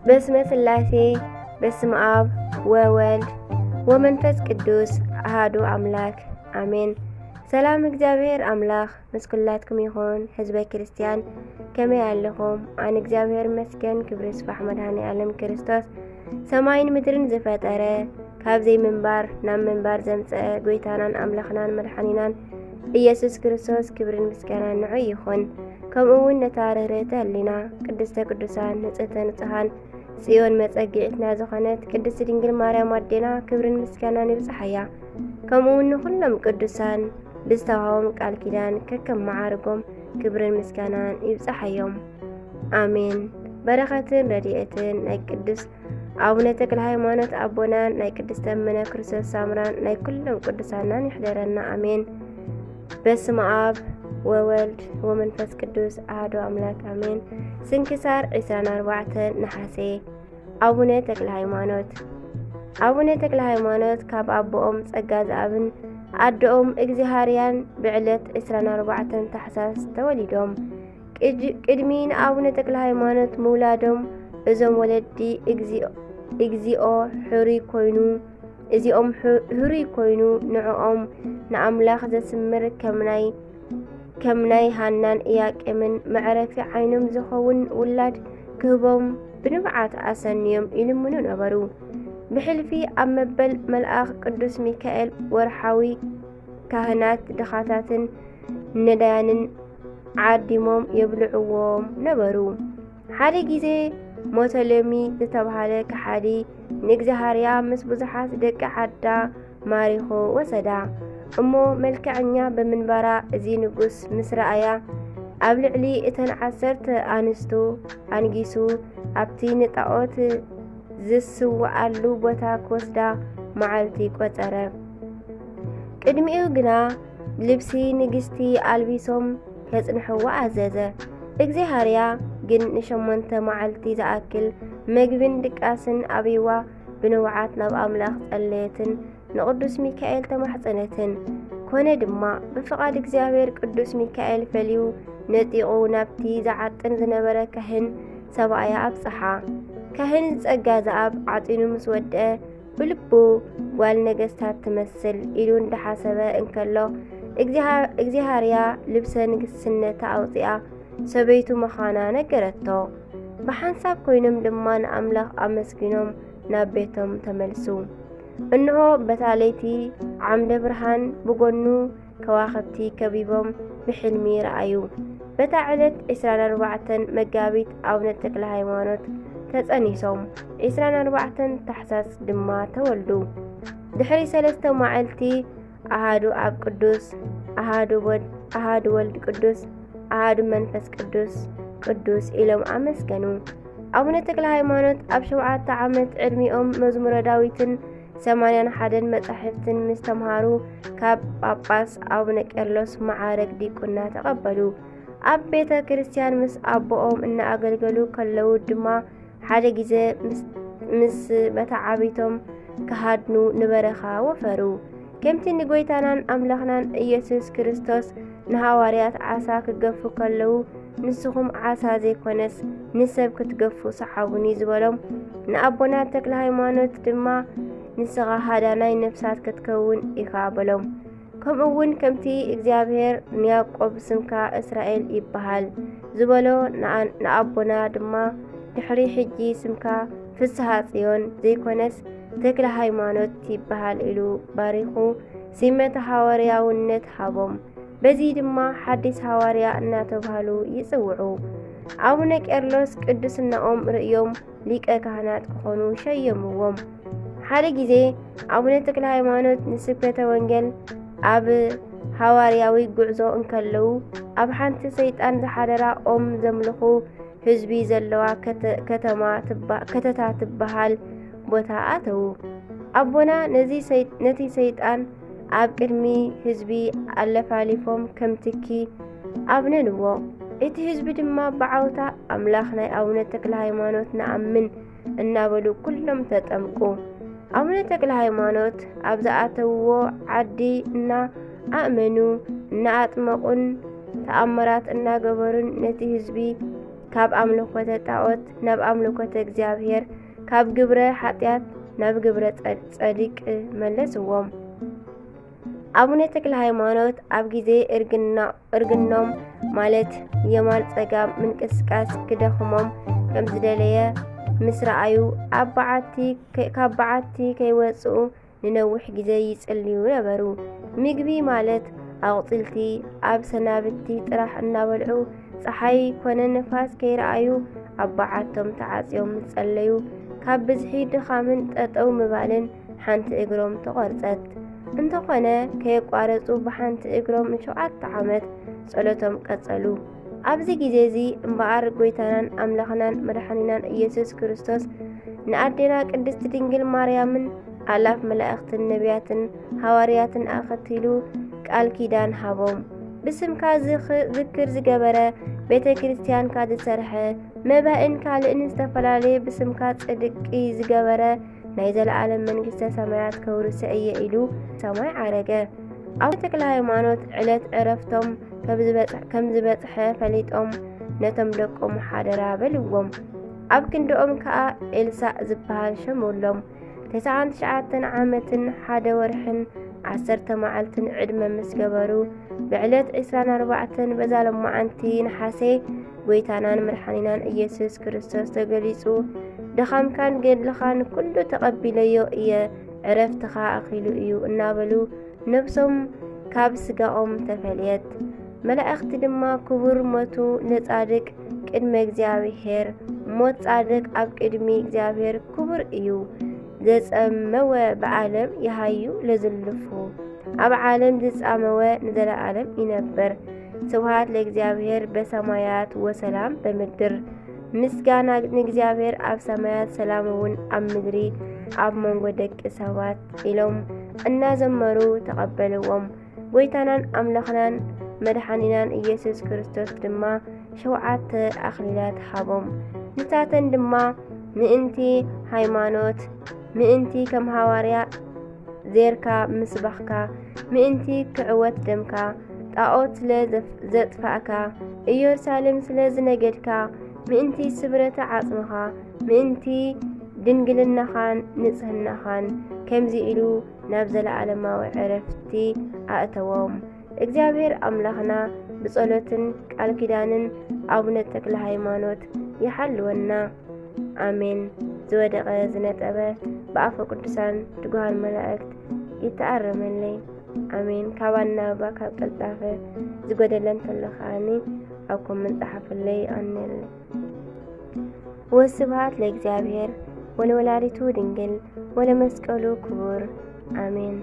በስመ ስላሴ በስመ አብ ወወልድ ወመንፈስ ቅዱስ አሐዱ አምላክ አሜን። ሰላም እግዚአብሔር አምላክ ምስኩላትኩም ይኹን ህዝበ ክርስቲያን ከመይ ኣለኹም? ኣነ እግዚአብሔር ይመስገን ክብሪ ይስፋሕ መድኃኔ ዓለም ክርስቶስ ሰማይን ምድርን ዝፈጠረ ካብ ዘይምንባር ናብ ምንባር ዘምጽአ ጎይታናን ኣምላኽናን መድኃኒናን ኢየሱስ ክርስቶስ ክብርን ምስጋናን ንዑ ይኹን። ከምኡውን ነታ ርህርህቲ ህሊና ቅድስተ ቅዱሳን ንጽሕተ ንጹሓን ጽዮን መጸጊዕትና ዝኾነት ቅድስት ድንግል ማርያም ኣዴና ክብርን ምስጋናን ይብጽሓያ። ከምኡውን ንኹሎም ቅዱሳን ብዝተዋሃቦም ቃል ኪዳን ከከም መዓርጎም ክብርን ምስጋናን ይብጽሓዮም አሜን። በረኸትን ረድኤትን ናይ ቅዱስ አቡነ ተክለ ሃይማኖት አቦናን ናይ ቅድስተ እምነ ክርስቶስ ሳምራን ናይ ኩሎም ቅዱሳናን ይሕደረና አሜን። በስመ አብ ወወልድ ወመንፈስ ቅዱስ አሐዱ አምላክ አሜን። ስንክሳር 24 ነሐሴ አቡነ ተክለ ሃይማኖት። አቡነ ተክለ ሃይማኖት ካብ አቦኦም ጸጋ ዘአብን አዶኦም እግዚአብሔርያን ብዕለት 24 ታሕሳስ ተወሊዶም። ቅድሚ ንአቡነ ተክለ ሃይማኖት ምውላዶም እዞም ወለዲ እዚኦም ሕሩይ ኮይኑ ንዕኦም ንአምላኽ ዘስምር ከምናይ ሃናን ኢያቄምን መዕረፊ ዓይኖም ዝኸውን ውላድ ክህቦም ብንብዓት አሰንዮም ይልምኑ ነበሩ። ብሕልፊ ኣብ መበል መልአኽ ቅዱስ ሚካኤል ወርሓዊ ካህናት ድኻታትን ነዳያንን ዓዲሞም የብልዕዎም ነበሩ። ሓደ ጊዜ ሞቶሎሚ ዝተባሃለ ከሓዲ ንእግዚአብሔርያ ምስ ብዙሓት ደቂ ዓዳ ማሪኹ ወሰዳ እሞ መልክዐኛ ብምንባራ እዚ ንጉስ ምስ ረአያ ኣብ ልዕሊ እተን 10 ኣንስቱ አንጊሱ ኣብቲ ንጣዖት ዝስውዓሉ ቦታ ክወስዳ መዓልቲ ቆፀረ። ቅድሚኡ ግና ልብሲ ንግስቲ ኣልቢሶም ከጽንሕዋ ኣዘዘ። እግዚአብሔርያ ግን ን8 መዓልቲ ዝኣክል መግብን ድቃስን ኣብይዋ ብንውዓት ናብ ኣምላኽ ጸለየትን ንቅዱስ ሚካኤል ተማሕፀነትን። ኮነ ድማ ብፍቓድ እግዚአብሔር ቅዱስ ሚካኤል ፈልዩ ነጢቑ ናብቲ ዝዓጥን ዝነበረ ካህን ሰብኣያ ኣብጽሓ። ካህን ጸጋ ዘአብ ዓጢኑ ምስ ወድአ ብልቡ ጓል ነገስታት ትመስል ኢሉ እንዳሓሰበ እንከሎ እግዚአብሔርያ ልብሰ ንግስነታ ኣውፂኣ ሰበይቱ መኻና ነገረቶ። ብሓንሳብ ኮይኖም ድማ ንኣምላኽ ኣመስጊኖም ናብ ቤቶም ተመልሱ። እንሆ በታለይቲ ዓምደ ብርሃን ብጎኑ ከዋኸብቲ ከቢቦም ብሕልሚ ረአዩ። በታ ዕለት 24 መጋቢት አቡነ ተክለ ሃይማኖት ተጸኒሶም 24 ታሕሳስ ድማ ተወልዱ። ድሕሪ 3 መዓልቲ አሃዱ አብ ቅዱስ አሃዱ ወልድ ቅዱስ አሃዱ መንፈስ ቅዱስ ኢሎም አመስገኑ። አቡነ ተክለ ሃይማኖት ኣብ 7 ዓመት ዕድሚኦም መዝሙረ ዳዊትን 81 መጻሕፍትን ምስ ተምሃሩ ካብ ጳጳስ አቡነ ቄርሎስ ማዕረግ ዲቁና ተቐበሉ። ኣብ ቤተ ክርስቲያን ምስ አቦኦም እናኣገልገሉ ከለዉ ድማ ሓደ ጊዜ ምስ በታዓቢቶም ከሃድኑ ንበረኻ ወፈሩ። ከምቲ ንጎይታናን ኣምላኽናን ኢየሱስ ክርስቶስ ንሃዋርያት ዓሳ ክገፉ ከለዉ ንስኹም ዓሳ ዘይኮነስ ንሰብ ክትገፉ ሰሓቡኒ ዝበሎም ንኣቦና ተክለ ሃይማኖት ድማ ንስኻ ሃዳናይ ነፍሳት ክትከውን ኢኻ በሎም። ከምኡውን ከምቲ እግዚአብሔር ንያዕቆብ ስምካ እስራኤል ይበሃል ዝበሎ ንኣቦና ድማ ድሕሪ ሕጂ ስምካ ፍስሐ ጽዮን ዘይኮነስ ተክለ ሃይማኖት ይበሃል ኢሉ ባሪኹ ሲመተ ሃዋርያውነት ሃቦም። በዚ ድማ ሓዲስ ሃዋርያ እናተባሃሉ ይጽውዑ። አቡነ ቄርሎስ ቅድስናኦም ርእዮም ሊቀ ካህናት ክኾኑ ሸየምዎም። ሓደ ጊዜ አቡነ ተክለ ሃይማኖት ንስብከተ ወንጌል ኣብ ሃዋርያዊ ጉዕዞ እንከለዉ ኣብ ሓንቲ ሰይጣን ዝሓደራ ኦም ዘምልኹ ህዝቢ ዘለዋ ከተታ ትበሃል ቦታ ኣተዉ። ኣቦና ነቲ ሰይጣን ኣብ ቅድሚ ህዝቢ ኣለፋሊፎም ከም ትኪ ኣብነንዎ። እቲ ህዝቢ ድማ ብዓውታ ኣምላኽ ናይ አቡነ ተክለ ሃይማኖት ንኣምን እናበሉ ኩሎም ተጠምቁ። አቡነ ተክለ ሃይማኖት ኣብ ዝኣተውዎ ዓዲ ኣእመኑ እናኣጥመቁን ተኣምራት እናገበሩን ነቲ ህዝቢ ካብ ኣምልኮተ ጣዖት ናብ ኣምልኮተ እግዚአብሔር ካብ ግብረ ኃጢአት ናብ ግብረ ጸዲቅ መለስዎም። አቡነ ተክለ ሃይማኖት ኣብ ጊዜ እርግኖም ማለት የማል ጸጋም ምንቅስቃስ ክደኽሞም ከም ዝደለየ ምስ ረአዩ ካብ በዓቲ ከይወፅኡ ንነዊሕ ጊዜ ይጽልዩ ነበሩ። ምግቢ ማለት ኣቕጽልቲ ኣብ ሰናብቲ ጥራሕ እናበልዑ ፀሓይ ኮነ ነፋስ ከይረአዩ ኣብ በዓቶም ተዓጽዮም ዝጸለዩ ካብ ብዝሒ ድኻምን ጠጠው ምባልን ሓንቲ እግሮም ተቖርጸት እንተኾነ ከየቋረጹ ብሓንቲ እግሮም 7 ዓመት ጸሎቶም ቀጸሉ። ኣብዚ ጊዜ እዚ እምበኣር ጎይታናን ኣምላኽናን መድኃኒናን ኢየሱስ ክርስቶስ ንኣዴና ቅድስቲ ድንግል ማርያምን ኣላፍ መላእኽትን ነቢያትን ሐዋርያትን ኣኸቲሉ ቃል ኪዳን ሃቦም። ብስምካ ዝክር ዝገበረ ቤተ ክርስቲያንካ ዝሰርሐ መባእን ካልእን ዝተፈላለየ ብስምካ ጽድቂ ዝገበረ ናይ ዘለዓለም መንግስተ ሰማያት ከውርሰ እየ ኢሉ ሰማይ ዓረገ። አቡነ ተክለ ሃይማኖት ዕለት ዕረፍቶም ከም ዝበጽሐ ፈሊጦም ነቶም ደቆም ሓደራ በልዎም። ኣብ ክንድኦም ከዓ ኤልሳዕ ዝበሃል ሸመሎም 99 ዓመትን 1 ወርሕን 10 መዓልትን ዕድመ ምስ ገበሩ ብዕለት 24 በዛሎም መዓንቲ ነሓሴ ጎይታናን መድኃኒናን ኢየሱስ ክርስቶስ ተገሊጹ ድኻምካን ገድልኻን ኩሉ ተቐቢለዮ እየ ዕረፍትኻ ኣኺሉ እዩ እናበሉ ነብሶም ካብ ስጋኦም ተፈልየት። መላእኽቲ ድማ ክቡር ሞቱ ለጻድቅ ቅድመ እግዚአብሔር ሞት ጻድቅ ኣብ ቅድሚ እግዚአብሔር ክቡር እዩ ዘጸመወ ብዓለም ይሃዩ ለዝልፉ ኣብ ዓለም ዝጻመወ ንዘለዓለም ይነበር። ስብሃት ለእግዚአብሔር በሰማያት ወሰላም በምድር ምስጋና ንእግዚአብሔር ኣብ ሰማያት ሰላምውን ኣብ ምድሪ ኣብ መንጎ ደቂ ሰባት ኢሎም እናዘመሩ ተቐበልዎም። ጎይታናን ኣምላኽናን መድኃኒናን ኢየሱስ ክርስቶስ ድማ 7 ኣኽሊላት ሃቦም። ንሳተን ድማ ምእንቲ ሃይማኖት፣ ምእንቲ ከም ሐዋርያ ዜርካ ምስባኽካ፣ ምእንቲ ክዕወት ደምካ፣ ጣዖት ስለ ዘጥፋእካ፣ ኢየሩሳሌም ስለ ዝነገድካ፣ ምእንቲ ስብረተ ዓጽምኻ፣ ምእንቲ ድንግልናኻን ንጽህናኻን ከምዚ ኢሉ ናብ ዘለዓለማዊ ዕረፍቲ ኣእተዎም። እግዚአብሔር ኣምላኽና ብጸሎትን ቃል ኪዳንን አቡነ ተክለ ሃይማኖት ይሓልወና አሜን። ዝወደቐ ዝነጠበ ብኣፈ ቅዱሳን ትጉሃን መላእክት ይተኣረመለይ አሜን። ካባና ካብ ቀልጣፈ ዝጎደለን ተለኻኒ ኣብ ኮመንት ጻሕፍለይ ኣነለ። ወስብሐት ለእግዚአብሔር ወለወላዲቱ ድንግል ወለመስቀሉ ክቡር አሜን።